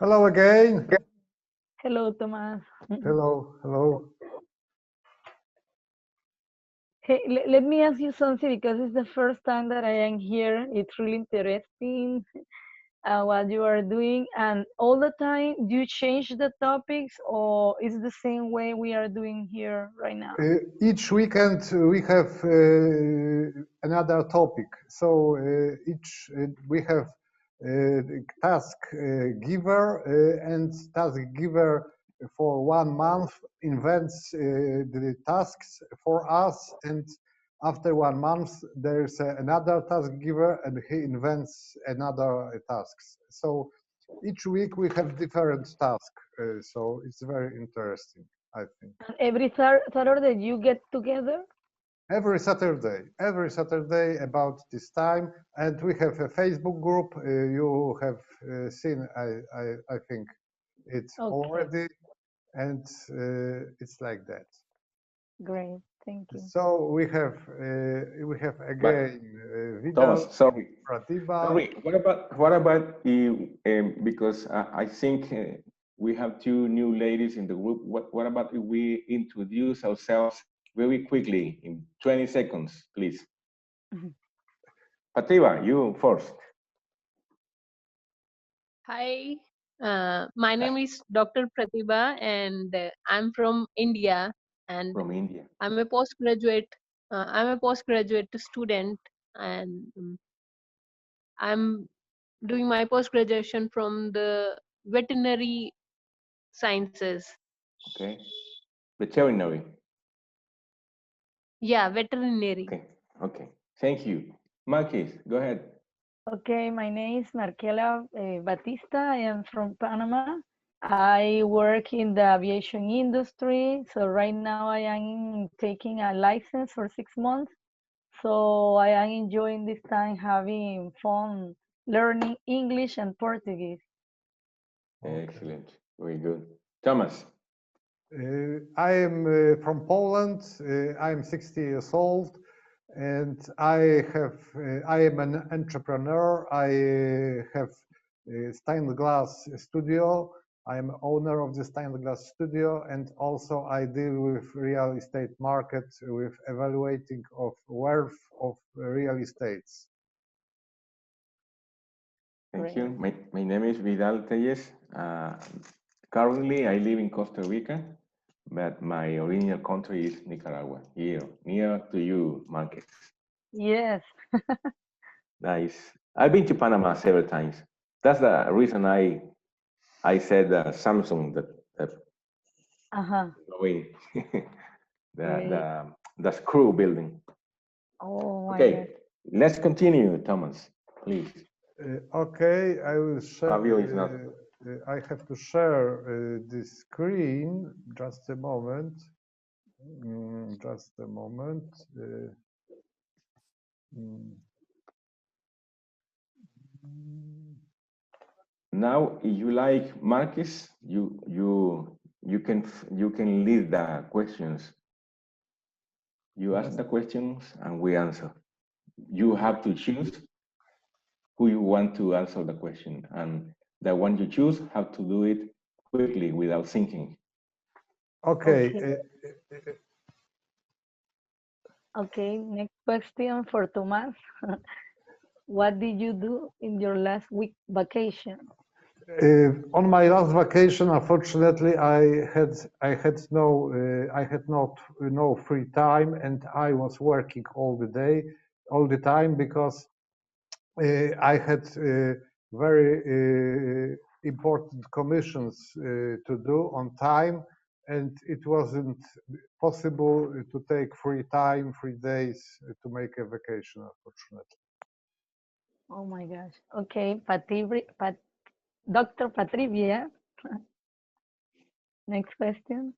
Hello again. Hello, Thomas. Hello, hello. Hey, let me ask you something because it's the first time that I am here. It's really interesting what you are doing, and all the time do you change the topics, or is the same way we are doing here right now? Each weekend we have another topic. So we have task giver, and task giver for 1 month invents the tasks for us, and after 1 month there's another task giver and he invents another tasks. So each week we have different tasks, so it's very interesting, I think. And every Saturday you get together? Every Saturday about this time, and we have a Facebook group. You have seen, I think, it Okay. already, and it's like that. Great, thank you. So we have again Vidal, Thomas, sorry. Pratibha. Sorry. What about because I think we have two new ladies in the group. What about if we introduce ourselves very quickly in 20 seconds, please? Pratibha, you first. Hi, my name is Dr. Pratibha, and I'm from India. And From India. I'm a postgraduate. I'm a postgraduate student, and I'm doing my post-graduation from the veterinary sciences. Okay. Veterinary. Yeah, veterinary. Okay. Okay. Thank you. Marquis, go ahead. Okay, my name is Marquela Batista. I am from Panama. I work in the aviation industry. So right now I am taking a license for 6 months. So I am enjoying this time having fun learning English and Portuguese. Excellent. Very good. Thomas. I am from Poland. I am 60 years old, and I am an entrepreneur. I have a stained glass studio. I am owner of the stained glass studio, and also I deal with real estate market with evaluating of worth of real estates. Thank you. My name is Vidal Telles. Currently, I live in Costa Rica, but my original country is Nicaragua, here, near to you, Marquez. Yes. Nice. I've been to Panama several times. That's the reason I said Samsung, the screw building. Oh my Okay, God. let's continue, Thomas, please. Okay, I will share. Fabio is not. I have to share the screen. Just a moment. Just a moment. Now, if you like, Marcus, you can lead the questions. You ask the questions and we answer. You have to choose who you want to answer the question, and the one you choose have to do it quickly without thinking. Okay. Okay, next question for Thomas. What did you do in your last week vacation? On my last vacation, unfortunately, I had no free time, and I was working all the time, because I had very important commissions to do on time, and it wasn't possible to take free time, 3 days to make a vacation, unfortunately. Oh my gosh. Okay, Dr. Patrivia. Next question.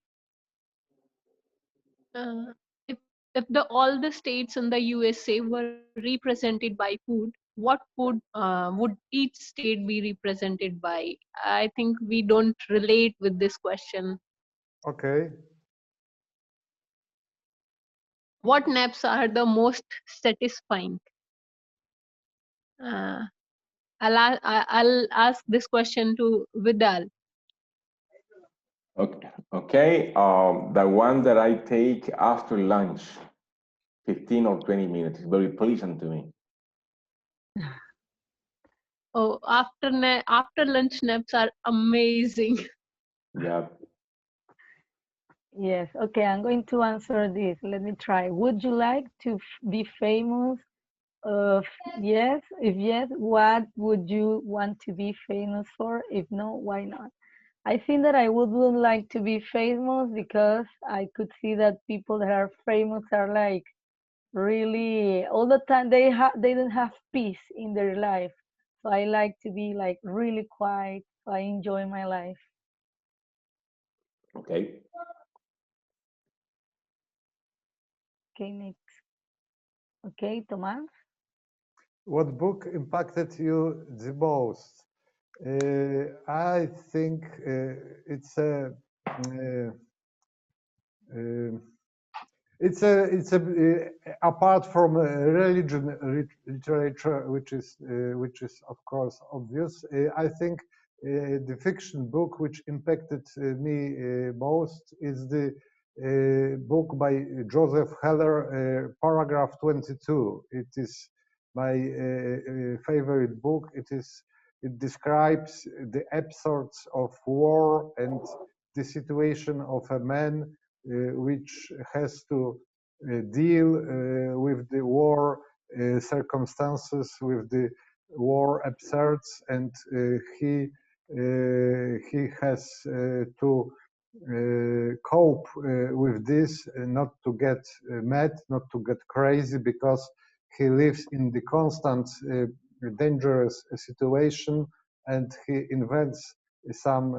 If all the states in the USA were represented by food, what food would each state be represented by? I think we don't relate with this question. Okay. What naps are the most satisfying? I'll ask this question to Vidal. Okay. The one that I take after lunch, 15 or 20 minutes, is very pleasant to me. Oh, after lunch naps are amazing. Yeah. Yes, okay, I'm going to answer this. Let me try. Would you like to be famous? Yes. If yes, what would you want to be famous for? If no, why not? I think that I wouldn't like to be famous because I could see that people that are famous are like really all the time they don't have peace in their life. So I like to be like really quiet. So I enjoy my life. Okay. Okay, next. Okay, Tomás. What book impacted you the most? I think it's a apart from religion literature, which is of course obvious. I think the fiction book which impacted me most is the book by Joseph Heller, Paragraph 22. It is my favorite book. It describes the episodes of war and the situation of a man which has to deal with the war circumstances, with the war episodes, and he has to cope with this, not to get mad, not to get crazy, because he lives in the constant dangerous situation, and he invents some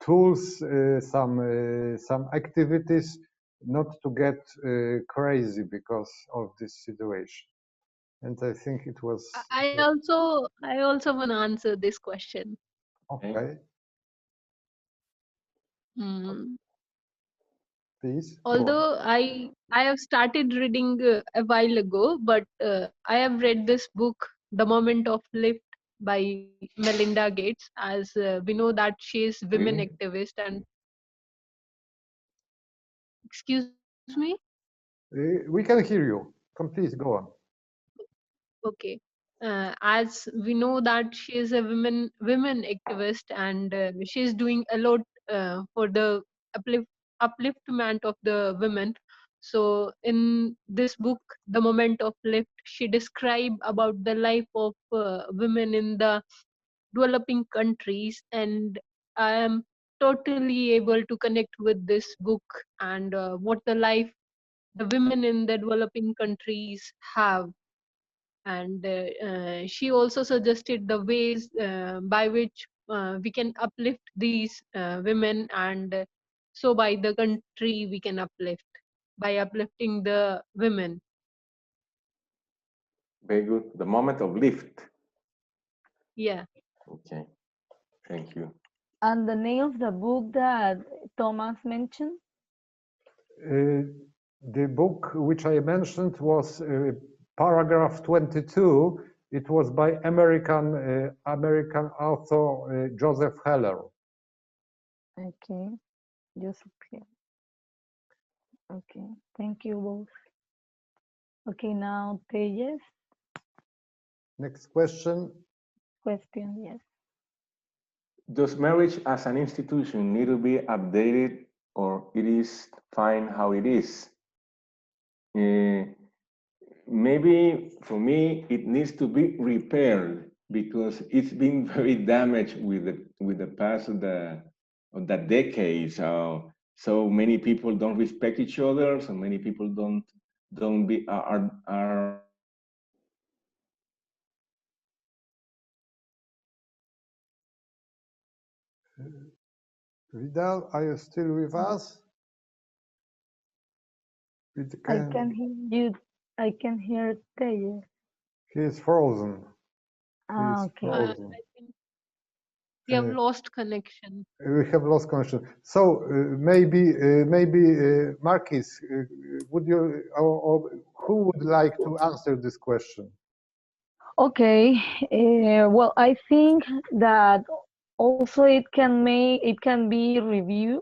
tools, some activities, not to get crazy because of this situation. And I think it was I also want to answer this question. okay. Hmm. Please. Although I have started reading a while ago, but I have read this book, The Moment of Lift by Melinda Gates, as we know that she is women activist and excuse me. We can hear you. Please go on. Okay. As we know that she is a women activist and she is doing a lot for the upliftment of the women. So in this book, The Moment of Lift, she described about the life of women in the developing countries, and I am totally able to connect with this book and what the life the women in the developing countries have. And she also suggested the ways by which we can uplift these women, and so by the country we can uplift by uplifting the women. Very good. The moment of lift. Yeah. Okay. Thank you. And the name of the book that Thomas mentioned? The book which I mentioned was Paragraph 22. It was by American author Joseph Heller. Okay, Joseph. Okay, thank you both. Okay, now Tejas. Next question. Question, yes. Does marriage as an institution need to be updated, or it is fine how it is? Maybe for me it needs to be repaired because it's been very damaged with the past of the decades. So many people don't respect each other. So many people don't be are Vidal, are you still with us? I can hear you. I can hear Tejas. He is frozen. Ah, okay. I think we have lost connection. We have lost connection. So maybe Marquis, would you or who would like to answer this question? Okay, well, I think that also it can be reviewed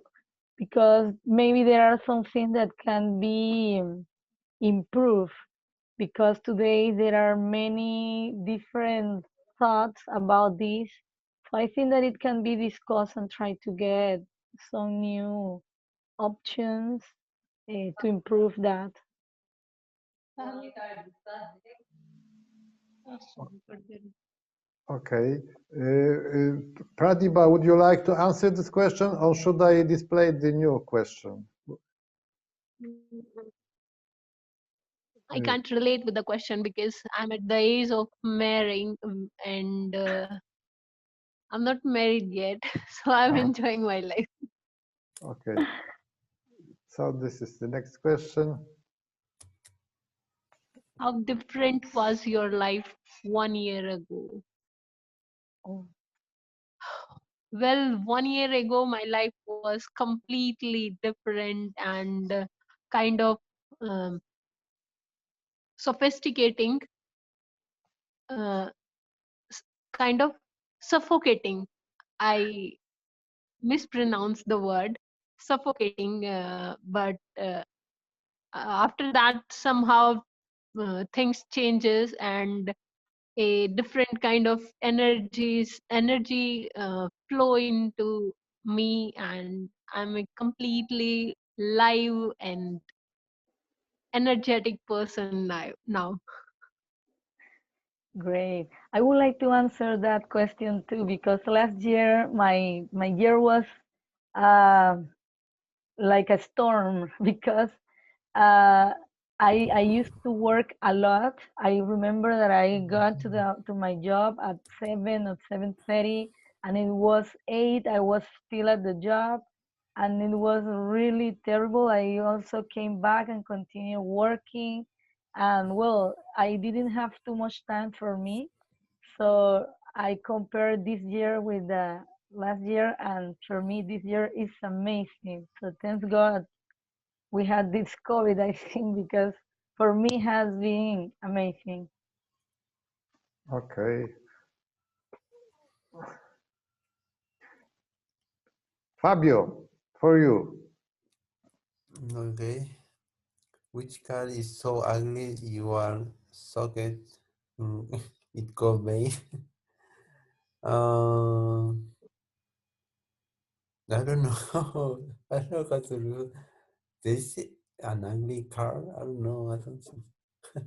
because maybe there are some things that can be improved because today there are many different thoughts about this. So I think that it can be discussed and try to get some new options to improve that. Okay. Pratibha, would you like to answer this question, or should I display the new question? I can't relate with the question because I'm at the age of marrying and I'm not married yet, so I'm enjoying my life. Okay. So this is the next question. How different was your life 1 year ago? Oh, Well, 1 year ago, my life was completely different and kind of um, sophisticating, uh, kind of suffocating. I mispronounced the word suffocating, but after that, somehow things changes and a different kind of energy flow into me, and I'm a completely live and energetic person now. great. I would like to answer that question too because last year my year was uh, like a storm because uh, I used to work a lot. I remember that I got to my job at 7 or 7:30, and it was 8. I was still at the job, and it was really terrible. I also came back and continued working, and well, I didn't have too much time for me. So I compared this year with the last year, and for me, this year is amazing. So thanks God we had this COVID, I think, because for me has been amazing. Okay. Fabio, for you. Okay. Which car is so ugly you are socket? It got made. I don't know. I don't know how to do. This an ugly car? I don't know. I don't think.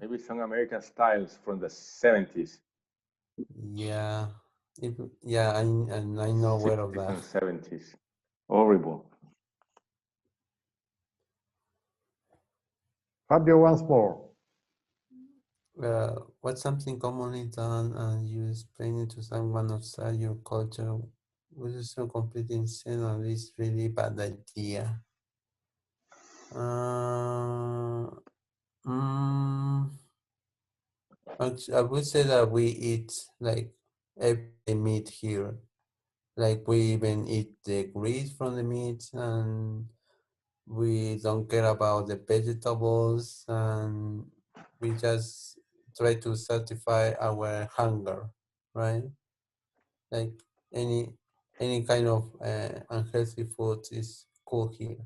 Maybe some American styles from the 70s. Yeah. Yeah, I know aware of 60s that. and 70s. Horrible. Fabio, once more. What's something commonly done and you explain it to someone outside your culture? Which is so completely insane and it's really bad idea. I would say that we eat like everyday meat here. Like we even eat the grease from the meat, and we don't care about the vegetables, and we just try to satisfy our hunger, right? Like any any kind of unhealthy food is cool here.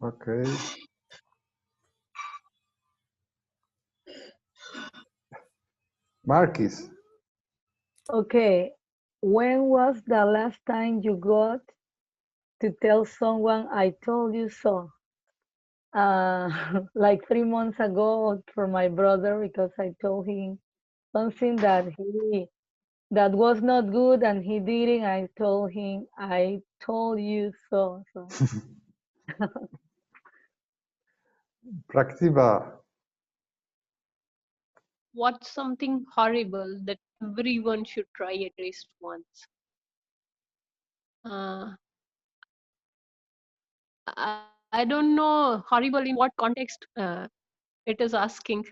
Okay. Marquis. Okay, when was the last time you got to tell someone I told you so? Like 3 months ago for my brother because I told him something that was not good and he didn't. I told him I told you so. So Praktiba. What's something horrible that everyone should try at least once? Uh, I don't know horrible in what context it is asking,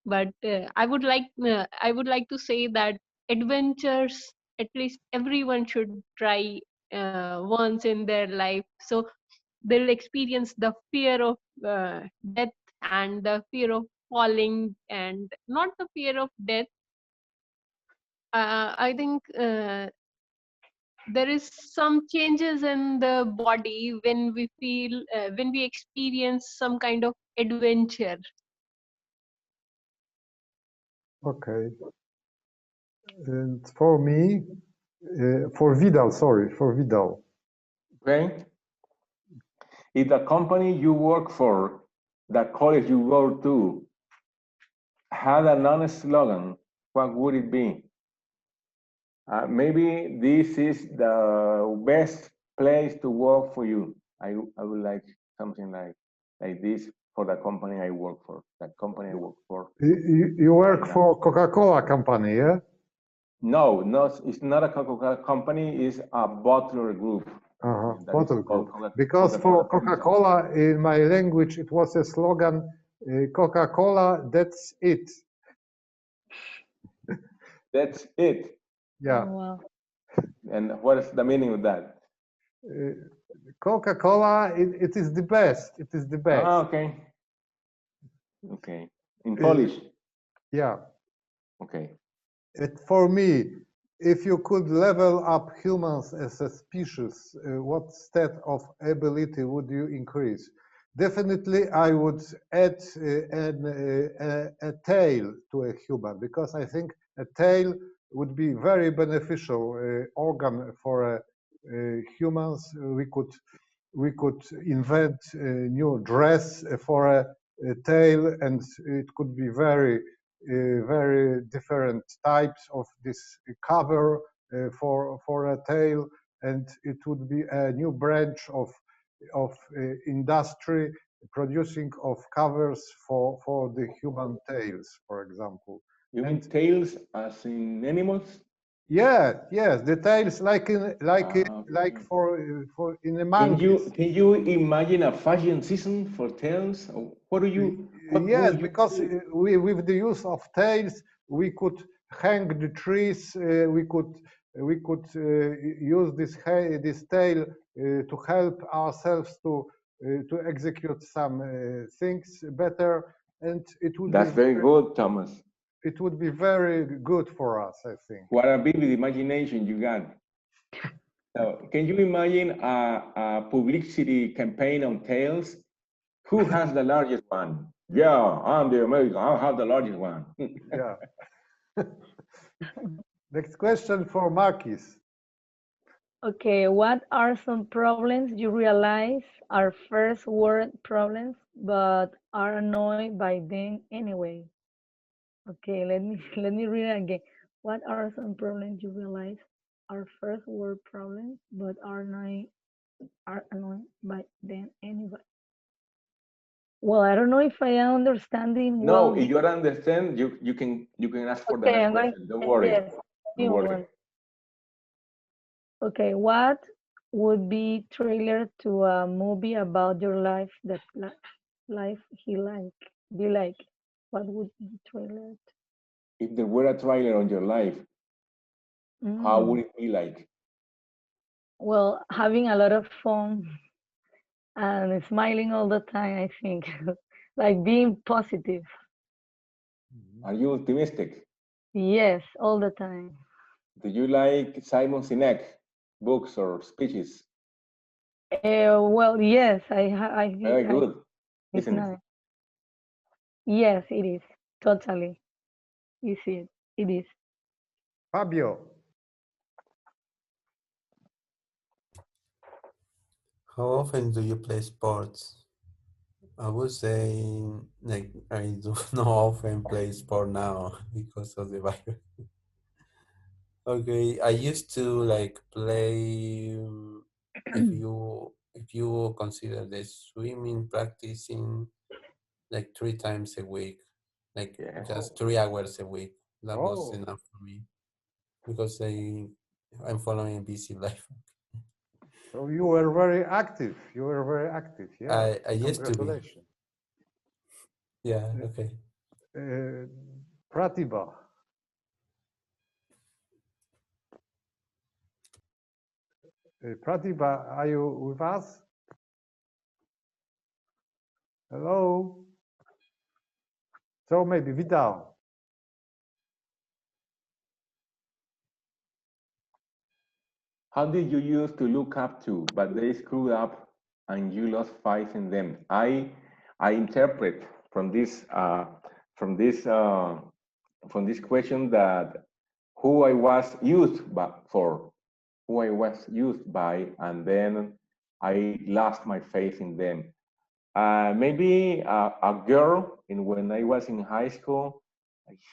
but I would like to say that adventures at least everyone should try once in their life, so they'll experience the fear of death and the fear of falling and not the fear of death. I think there is some changes in the body when we feel when we experience some kind of adventure. Okay. And for me, for Vidal, sorry, for Vidal. Okay. If the company you work for, the college you go to, had a non-slogan, what would it be? Maybe this is the best place to work for you. I would like something like this for the company I work for. That company I work for. You work for Coca-Cola company, yeah? No, it's not a Coca-Cola company. It's a bottler group. Bottle group. Because for Coca-Cola, in my language, it was a slogan, Coca-Cola, that's it. That's it. Yeah. Oh, wow. And what is the meaning of that? Coca-Cola, it is the best. It is the best. Ah, okay. Okay. In Polish. Yeah. Okay. For me, if you could level up humans as a species, what state of ability would you increase? Definitely, I would add a tail to a human, because I think a tail would be very beneficial organ for humans. We could invent a new dress for a tail, and it could be very different types of this cover for a tail, and it would be a new branch of industry producing of covers for the human tails, for example. You mean tails as in animals? Yes, the tails like for in the monkeys. Can you imagine a fashion season for tails? What Yes, would you because do? with the use of tails, we could hang the trees. We could use this tail to help ourselves to execute some things better, and it would That's very good, Thomas. it would be very good for us, I think. What a vivid imagination you got. So, can you imagine a publicity campaign on tails? Who has the largest one? Yeah, I'm the American. I have the largest one. Yeah. Next question for Marquis. Okay, what are some problems you realize are first world problems but are annoyed by them anyway? Okay, let me read it again. What are some problems you realize are first world problems but are annoyed by them anyway? Well, I don't know if I am understanding No, well. if you don't understand, you can ask for the Okay, next I'm going. question. Don't worry. Yes, Don't new worry. one. Okay, what would be trailer to a movie about your life that life he like? Do you like? What would be trailer? If there were a trailer on your life, how would it be like? Well, having a lot of fun and smiling all the time, I think. Like being positive. Are you optimistic? Yes, all the time. Do you like Simon Sinek books or speeches? Well, yes, Very good, it's isn't it? nice. Yes, it is. Totally. You see it. It is. Fabio. How often do you play sports? I would say, like, I do not often play sport now because of the virus. Okay, I used to like play. If you consider the swimming practicing like 3 times a week, like Yeah. just 3 hours a week, that was Oh, enough for me because I'm following a busy life. so you were very active. You were very active. Yeah. I used to be. Congratulations. Yeah. Okay. Pratibha. Pratibha, are you with us? Hello. So maybe Vidal. How did you used to look up to, but they screwed up and you lost faith in them? I interpret from this from this from this question that who I was used by, for, who I was used by, and then I lost my faith in them. Maybe a girl, in when I was in high school,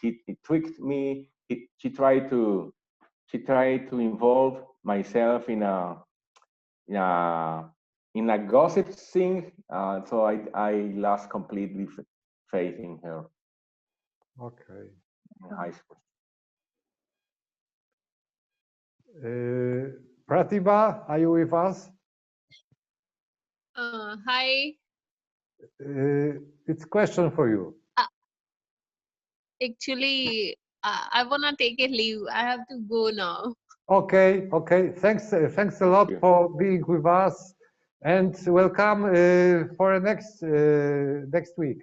he tricked me. She tried to involve myself in a in a gossip thing. So I lost completely faith in her Okay. in high school. Pratibha, are you with us? Hi. It's question for you. Actually, I wanna take a leave. I have to go now. Okay, okay. Thanks a lot for being with us, and welcome for next week.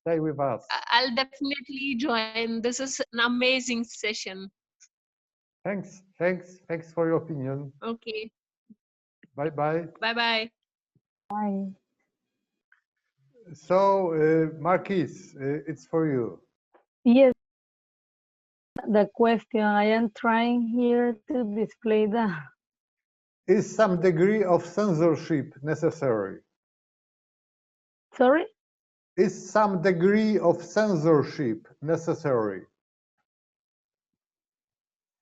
Stay with us. I'll definitely join. This is an amazing session. Thanks for your opinion. Okay. Bye bye. Bye bye. Bye. So, Marquis, it's for you. Yes, the question I am trying here to display the. Is some degree of censorship necessary? Sorry? Is some degree of censorship necessary?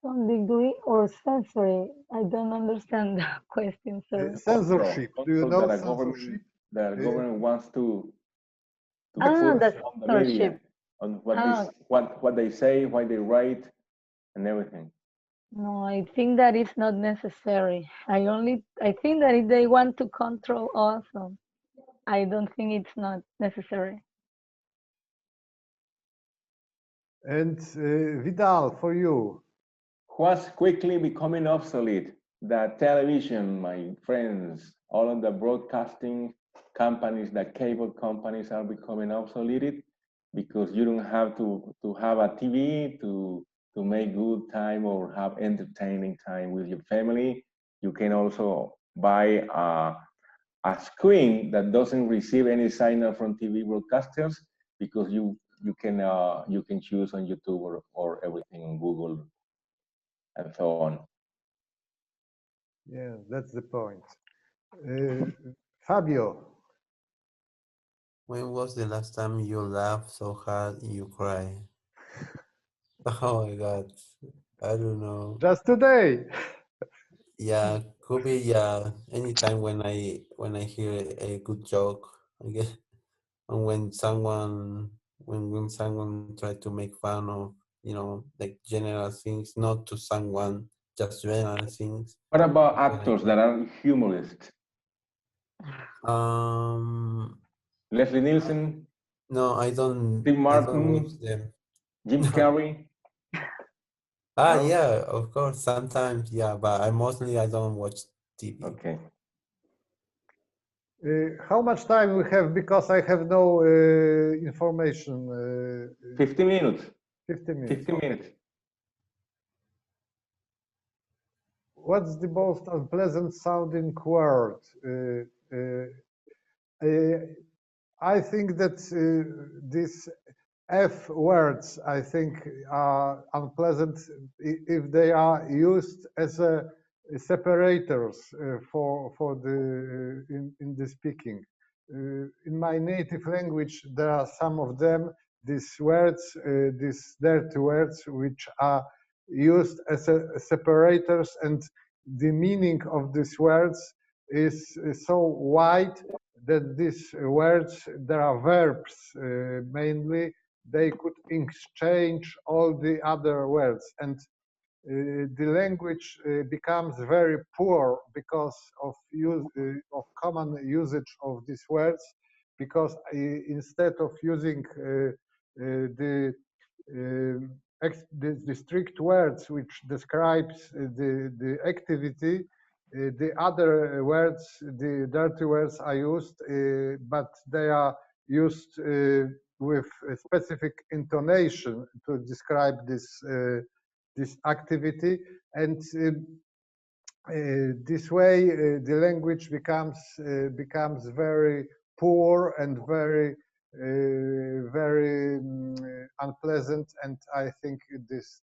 Some degree or sensory? I don't understand the question, sorry. Censorship. Do you know that censorship? The government wants to Ah, put the on the media censorship. on what they say, what they write, and everything. No, I think that is not necessary. I think that if they want to control us, I don't think it's not necessary. And Vidal, for you. What's quickly becoming obsolete? The television, my friends, all of the broadcasting companies, the cable companies are becoming obsolete because you don't have to have a TV to make good time or have entertaining time with your family. You can also buy a screen that doesn't receive any signal from TV broadcasters because you can choose on YouTube or everything on Google and so on. Yeah, that's the point. Fabio. When was the last time you laughed so hard you cry? Oh my God, I don't know. Just today. Yeah, could be, yeah. Anytime when I hear a good joke, I guess, and when someone try to make fun of, like general things, not to someone, just general things. What about That's when I actors that are humorists? Leslie Nielsen, No, I Steve don't watch Martin, them. Jim Carrey. No? Yeah, of course, sometimes, yeah, but I don't watch TV. Okay. How much time we have? Because I have no information. 15 minutes. 15 minutes. 15 minutes. What's the most unpleasant sounding word? I think that these F words, I think, are unpleasant if they are used as separators for the in the speaking. In my native language, there are some of them. These words, these dirty words, which are used as separators, and the meaning of these words is so wide that these words, there are verbs mainly, they could exchange all the other words, and the language becomes very poor because of common usage of these words, because instead of using the strict words which describes the activity, the other words, the dirty words are used, but they are used with a specific intonation to describe this activity, and this way the language becomes very poor and very unpleasant, and I think this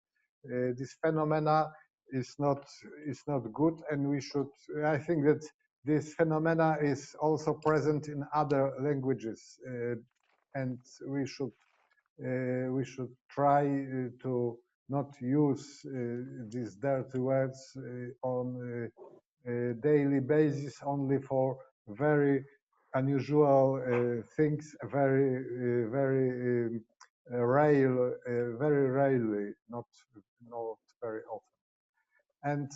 phenomena is not good, and we should, I think that this phenomena is also present in other languages, and we should try to not use these dirty words on a daily basis, only for very unusual things, very rare, very rarely, not very often. And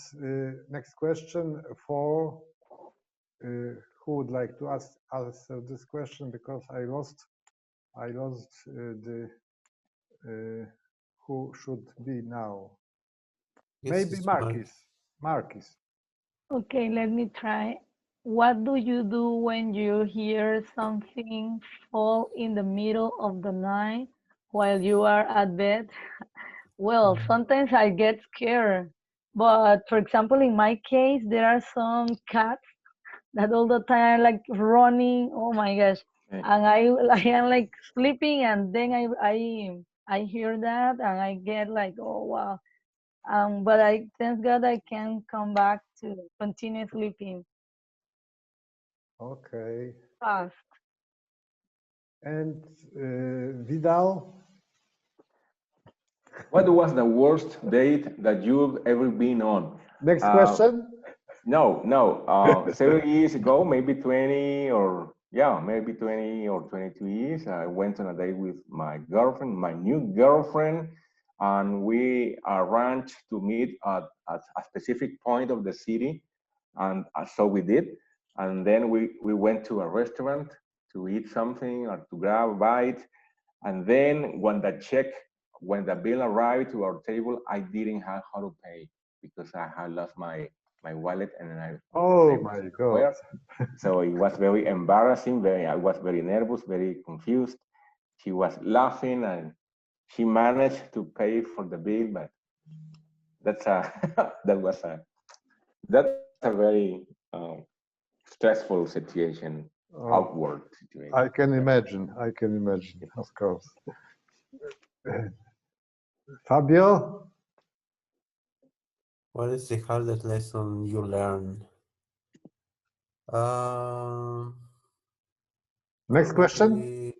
next question for who would like to answer this question, because I lost the who should be now. Maybe Marquis. Okay, let me try. What do you do when you hear something fall in the middle of the night while you are at bed? Well, sometimes I get scared. But for example, in my case, there are some cats that all the time are like running. Oh my gosh. And I am like sleeping, and then I hear that and I get like, oh wow. But I thank God I can come back to continue sleeping Okay. fast. And Vidal? What was the worst date that you've ever been on? Next question? No. Several years ago, maybe 20 or, yeah, maybe 20 or 22 years, I went on a date with my girlfriend, my new girlfriend, and we arranged to meet at a specific point of the city, and so we did. And then we went to a restaurant to eat something or to grab a bite. And then when the bill arrived to our table, I didn't have how to pay because I had lost my wallet, and I oh my God. So it was very embarrassing. I was very nervous, very confused. She was laughing, and she managed to pay for the bill, but that was a very stressful situation, awkward situation. I can imagine, of course. Fabio? What is the hardest lesson you learned? Next question?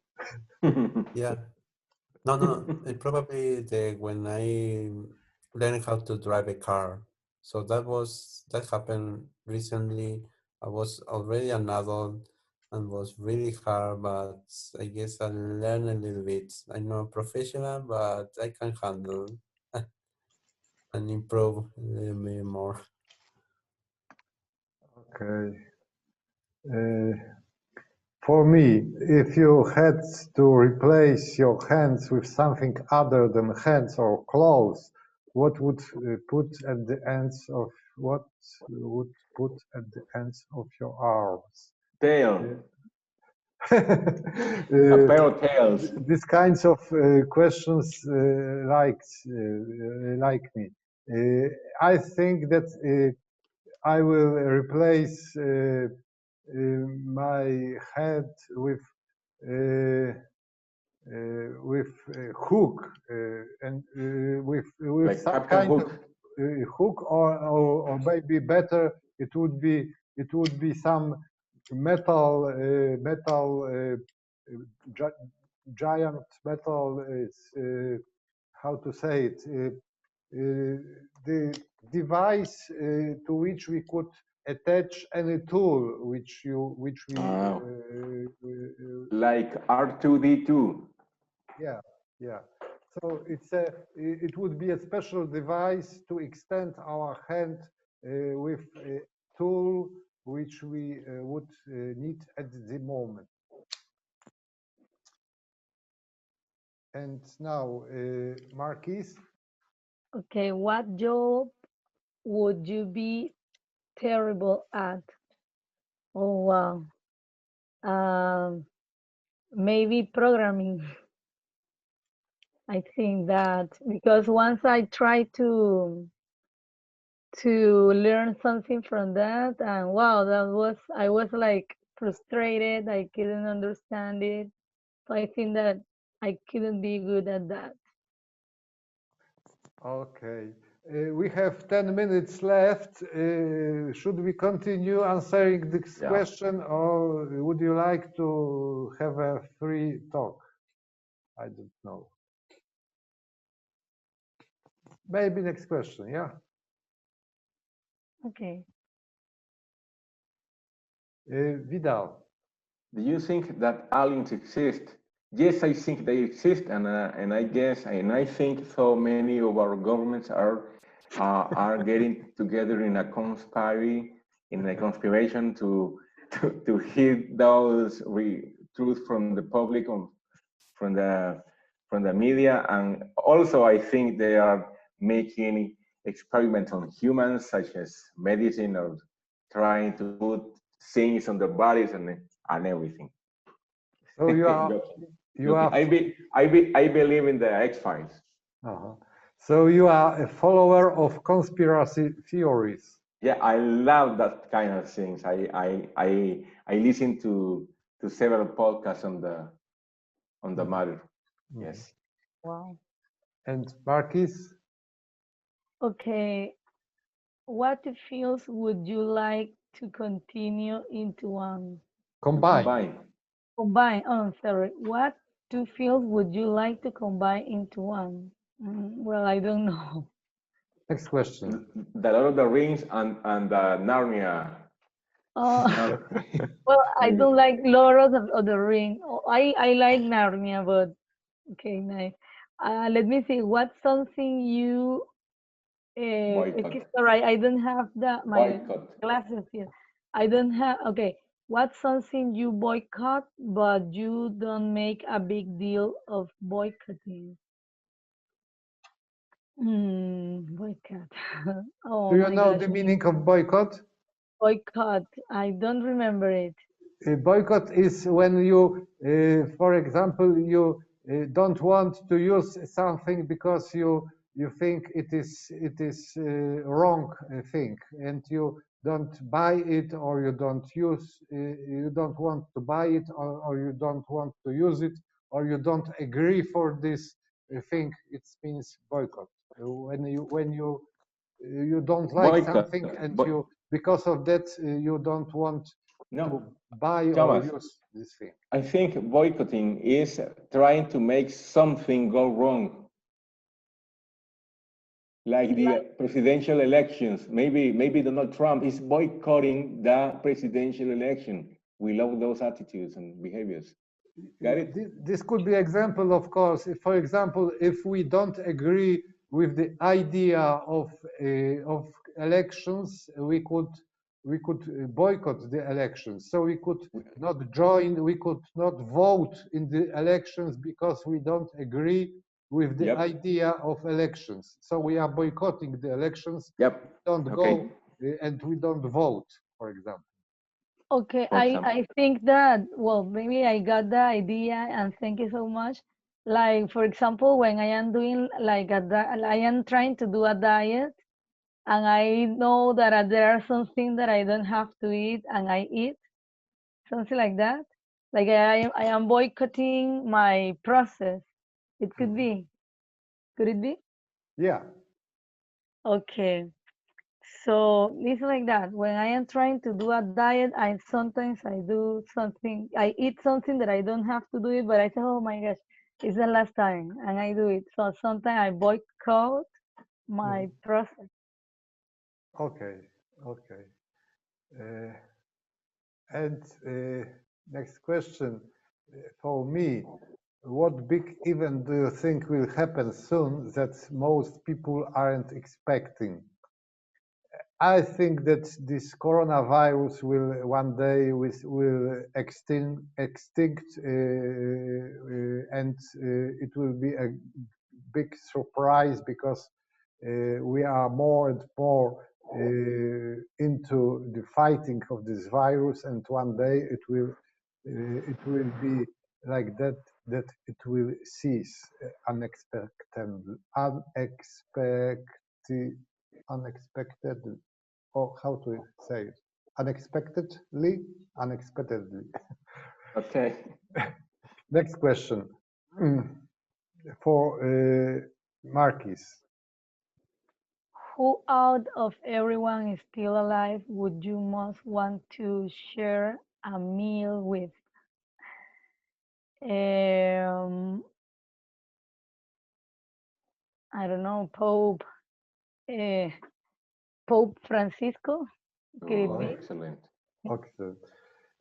Yeah. No. Probably when I learned how to drive a car. So that happened recently. I was already an adult and was really hard, but I guess I learned a little bit. I'm not professional, but I can handle and improve a little bit more. Okay. For me, if you had to replace your hands with something other than hands or claws, what would put at the ends of your arms? Tail. A pair of tails. These kinds of questions like me. I think that I will replace my head with hook and with like some Captain kind Hook. of hook, or maybe better it would be some metal giant metal, how to say it, the device to which we could attach any tool which we like R2D2. Yeah. So it would be a special device to extend our hand with a tool which we would need at the moment. And now, Marquis. Okay, what job would you be terrible at? Oh wow. maybe programming. I think that because once I try to learn something from that, and wow, I was like frustrated. I couldn't understand it. So I think that I couldn't be good at that. Okay. We have 10 minutes left. Should we continue answering this Yeah. question, or would you like to have a free talk? I don't know. Maybe next question, yeah? Okay. Vidal. Do you think that aliens exist? Yes, I think they exist, and I guess and I think so many of our governments are getting together in a conspiration to hid those truth from the public, from the media, and also I think they are making experiments on humans, such as medicine, or trying to put things on their bodies and everything. So I believe in the X-Files. So you are a follower of conspiracy theories. Yeah, I love that kind of things. I listen to several podcasts on the matter. Yes. Wow. And Marquis? Okay. What fields would you like to continue into one? Combine. Combine. Oh, sorry. What two fields would you like to combine into one? Well, I don't know. Next question. The Lord of the Rings and Narnia. Oh, well, I don't like Lord of the Ring. Oh, I like Narnia, but okay, nice. Let me see. What's something you? Boycott. Sorry, I don't have my Boycott. glasses here. I don't have. Okay, what's something you boycott, but you don't make a big deal of boycotting? Boycott. Oh Do you my know gosh, the meaning of boycott? boycott. I don't remember it. Boycott is when you, for example, you don't want to use something because you think it is wrong thing, and you don't buy it, or you don't use, you don't want to buy it, or you don't want to use it, or you don't agree for this thing. It means boycott. When you don't like Boycott. something, and you, because of that, you don't want No, to buy or Thomas, use this thing. I think boycotting is trying to make something go wrong, like the presidential elections. Maybe Donald Trump is boycotting the presidential election. We love those attitudes and behaviors. Got it? This could be example, of course. If, for example, if we don't agree with the idea of elections, we could boycott the elections. So we could not join, we could not vote in the elections because we don't agree with the Yep. idea of elections. So we are boycotting the elections. Yep. Don't Okay. go and we don't vote, for example. Okay, For example. I think that, well, maybe I got the idea, and thank you so much. Like, for example, when I am doing like I am trying to do a diet, and I know that there are some things that I don't have to eat, and I eat, something like that. Like I am boycotting my process. It could be. Could it be? Yeah. Okay. So it's like that. When I am trying to do a diet, I sometimes I do something. I eat something that I don't have to do it, but I say, "Oh my gosh, it's the last time," and I do it. So sometimes I boycott my process. Okay. Okay. And next question for me. What big event do you think will happen soon that most people aren't expecting? I think that this coronavirus will one day will extinct, and it will be a big surprise, because we are more and more into the fighting of this virus, and one day it will be like that, that it will cease unexpected, or how to say it? Unexpectedly. Okay. Next question for Marquis. Who out of everyone is still alive would you most want to share a meal with? I don't know, Pope Francisco. Could it Oh, be? excellent. Excellent.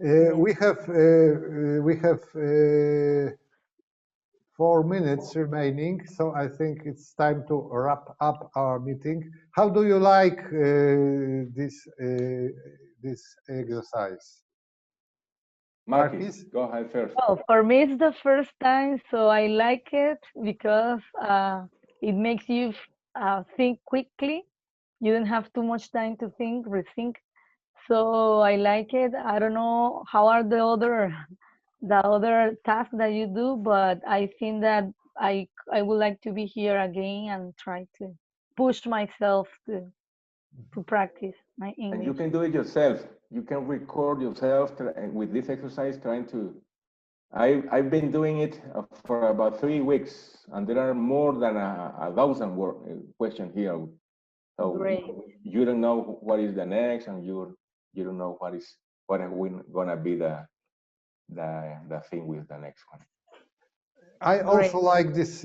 Yes. We have 4 minutes remaining, so I think it's time to wrap up our meeting. How do you like this exercise? Marquis, go ahead first. Well, for me, it's the first time, so I like it because it makes you think quickly. You don't have too much time to think, rethink. So I like it. I don't know how are the other tasks that you do, but I think that I would like to be here again and try to push myself to practice my English. And you can do it yourself. You can record yourself with this exercise, trying to. I've been doing it for about 3 weeks, and there are more than a thousand questions here. So Great. you don't know what is the next, and you don't know what is gonna be the thing with the next one. I also like this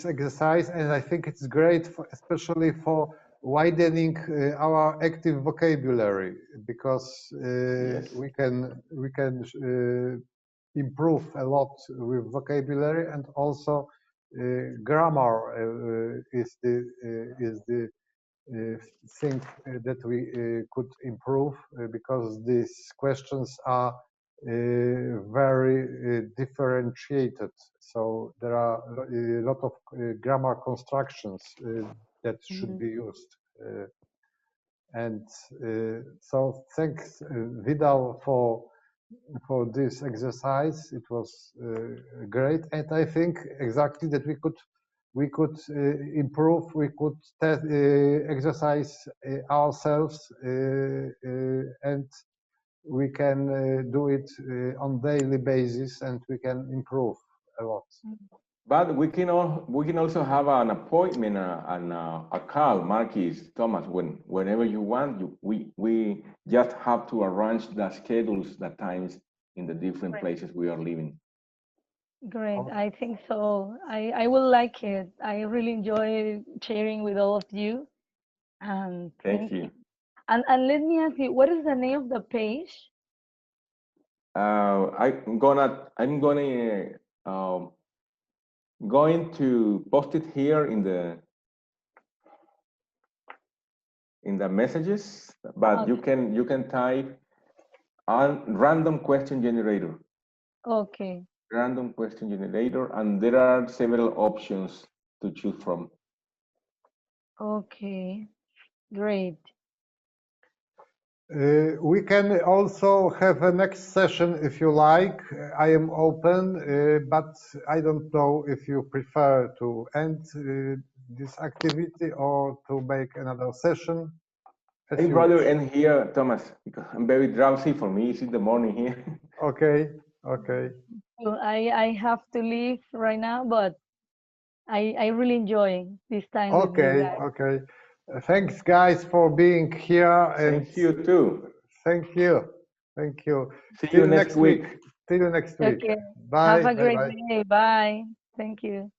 exercise, and I think it's great, especially for widening our active vocabulary, because Yes. we can improve a lot with vocabulary, and also grammar is the thing that we could improve, because these questions are very differentiated. So there are a lot of grammar constructions that should be used. And so thanks, Vidal, for this exercise. It was great, and I think exactly that we could improve, we could exercise ourselves, and we can do it on daily basis, and we can improve a lot. But we can also have an appointment and a call, Marquis, Thomas, whenever you want. We just have to arrange the schedules, the times in the different places we are living. Great. I think so. I will like it. I really enjoy sharing with all of you. And Thank you. And let me ask you, what is the name of the page? I'm going to post it here in the messages, but Okay. you can type random question generator. Okay. Random question generator, and there are several options to choose from. Okay, great. We can also have a next session if you like. I am open, but I don't know if you prefer to end this activity or to make another session. I'd rather end here, Thomas, because I'm very drowsy. For me, it's in the morning here. Okay, okay. So I have to leave right now, but I really enjoy this time with you guys. Okay. Thanks, guys, for being here. And thank you too. Thank you. Thank you. See you next week. See you next week. Okay. Bye. Have a great Bye. day. Bye. Thank you.